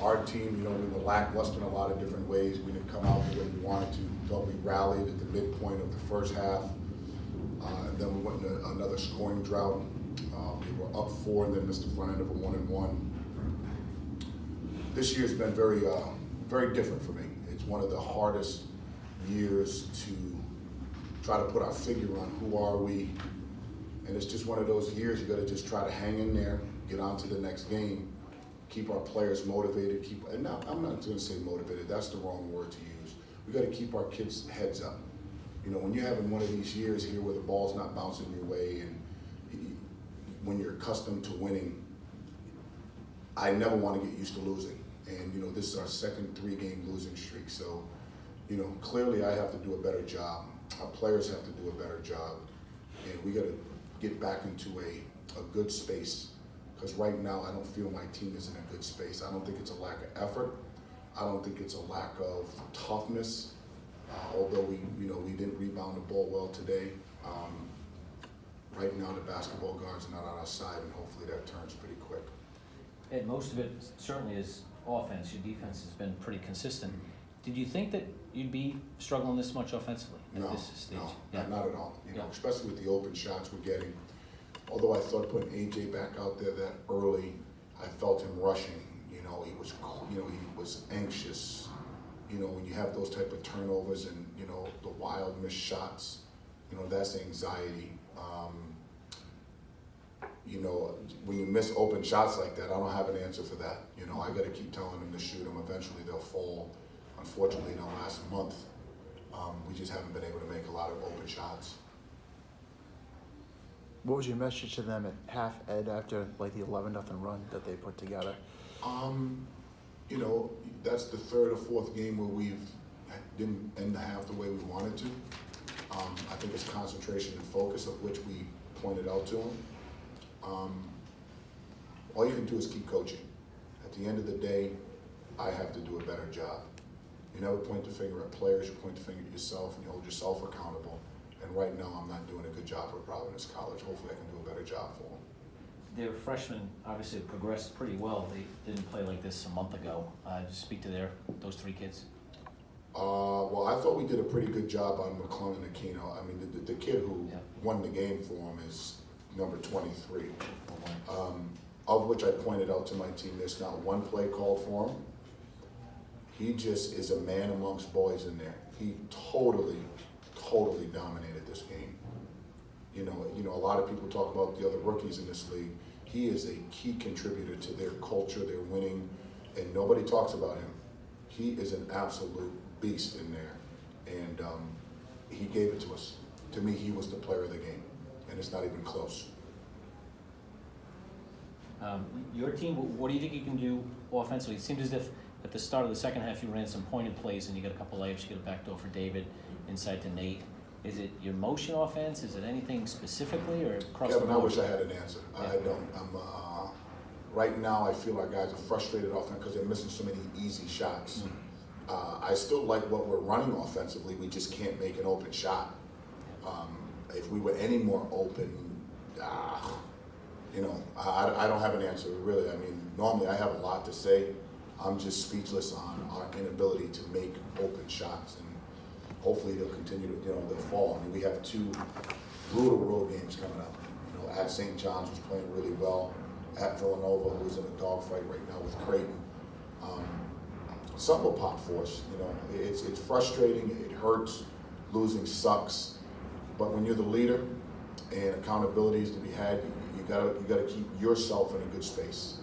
our team, you know, we were lackluster in a lot of different ways. We didn't come out the way we wanted to. Thought we rallied at the midpoint of the first half. And then we went into another scoring drought. We were up 4 and then missed the front end of a 1-and-1. This year's been very, very different for me. It's one of the hardest years to try to put our figure on who are we. And it's just one of those years you gotta just try to hang in there, get on to the next game, keep our players motivated, and now, I'm not gonna say motivated, that's the wrong word to use. We gotta keep our kids' heads up. You know, when you're having one of these years here where the ball's not bouncing your way and when you're accustomed to winning, I never want to get used to losing. And, you know, this is our second 3-game losing streak. So, you know, clearly I have to do a better job. Our players have to do a better job. And we got to get back into a good space. Because right now I don't feel my team is in a good space. I don't think it's a lack of effort. I don't think it's a lack of toughness. Although we didn't rebound the ball well today. Right now the basketball guards are not on our side, and hopefully that turns pretty quick. Ed, most of it certainly is offense. Your defense has been pretty consistent. Did you think that you'd be struggling this much offensively at this stage? No, yeah. not at all. You know, especially with the open shots we're getting. Although I thought putting AJ back out there that early, I felt him rushing. You know, he was anxious. You know, when you have those type of turnovers and, you know, the wild missed shots, you know, that's anxiety. You know, when you miss open shots like that, I don't have an answer for that. You know, I got to keep telling them to shoot them. Eventually they'll fall. Unfortunately, in the last month, we just haven't been able to make a lot of open shots. What was your message to them at half, Ed, after like the 11-0 run that they put together? You know, that's the 3rd or 4th game where we didn't end the half the way we wanted to. I think it's concentration and focus, of which we pointed out to them. All you can do is keep coaching. At the end of the day, I have to do a better job. You never point the finger at players, you point the finger at yourself and you hold yourself accountable. And right now I'm not doing a good job for Providence College. Hopefully I can do a better job for them. Their freshmen obviously progressed pretty well. They didn't play like this a month ago. Just speak to those 3 kids. Well, I thought we did a pretty good job on McClung and Aquino. I mean, the kid who won the game for him is number 23, of which I pointed out to my team, there's not one play called for him. He just is a man amongst boys in there. He totally dominated this game. You know, a lot of people talk about the other rookies in this league. He is a key contributor to their culture, their winning, and nobody talks about him. He is an absolute beast in there, and he gave it to us. To me, he was the player of the game, and it's not even close. Your team, what do you think you can do offensively? It seemed as if at the start of the second half you ran some pointed plays and you got a couple layups, you got a backdoor for David, inside to Nate. Is it your motion offense? Is it anything specifically or across Kevin, the board? I wish I had an answer. Yeah. I don't. Right now I feel our guys are frustrated offense because they're missing so many easy shots. I still like what we're running offensively. We just can't make an open shot. If we were any more open, you know, I don't have an answer, really. I mean, normally I have a lot to say. I'm just speechless on our inability to make open shots, and hopefully they'll continue to, you know, they'll fall. I mean, we have 2 brutal road games coming up. You know, at St. John's, who's playing really well, at Villanova, who's in a dogfight right now with Creighton. Something will pop for us. You know, it's frustrating. It hurts. Losing sucks. But when you're the leader and accountability is to be had, you gotta keep yourself in a good space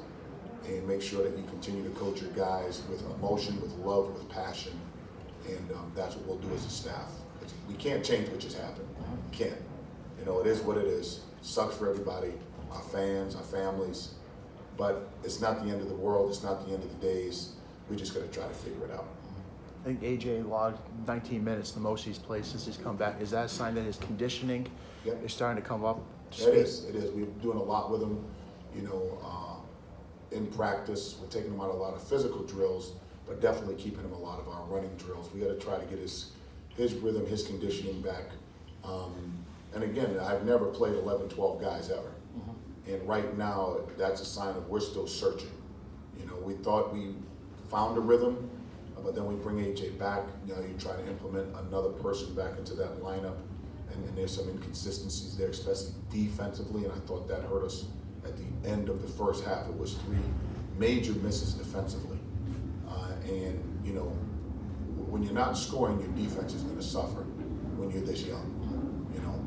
and make sure that you continue to coach your guys with emotion, with love, with passion, and that's what we'll do as a staff. We can't change what just happened. We can't. You know, it is what it is. Sucks for everybody, our fans, our families, but it's not the end of the world. It's not the end of the days. We just got to try to figure it out. I think AJ logged 19 minutes, the most he's played since he's come back. Is that a sign that his conditioning is starting to come up to speed? It is. It is. We're doing a lot with him, you know, in practice. We're taking him out a lot of physical drills, but definitely keeping him a lot of our running drills. We got to try to get his rhythm, his conditioning back. And again, I've never played 11, 12 guys ever. And right now, that's a sign of we're still searching. You know, we thought we found a rhythm, but then we bring AJ back. You know, you try to implement another person back into that lineup, and there's some inconsistencies there, especially defensively, and I thought that hurt us at the end of the first half. It was 3 major misses defensively, and you know, when you're not scoring, your defense is going to suffer when you're this young. You know,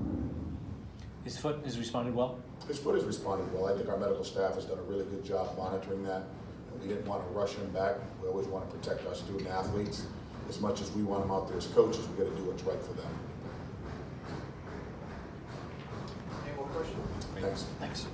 His foot has responded well? his foot has responded well. I think our medical staff has done a really good job monitoring that. And we didn't want to rush him back. We always want to protect our student athletes. As much as we want them out there as coaches, we got to do what's right for them. Any more questions? Thanks. Thanks.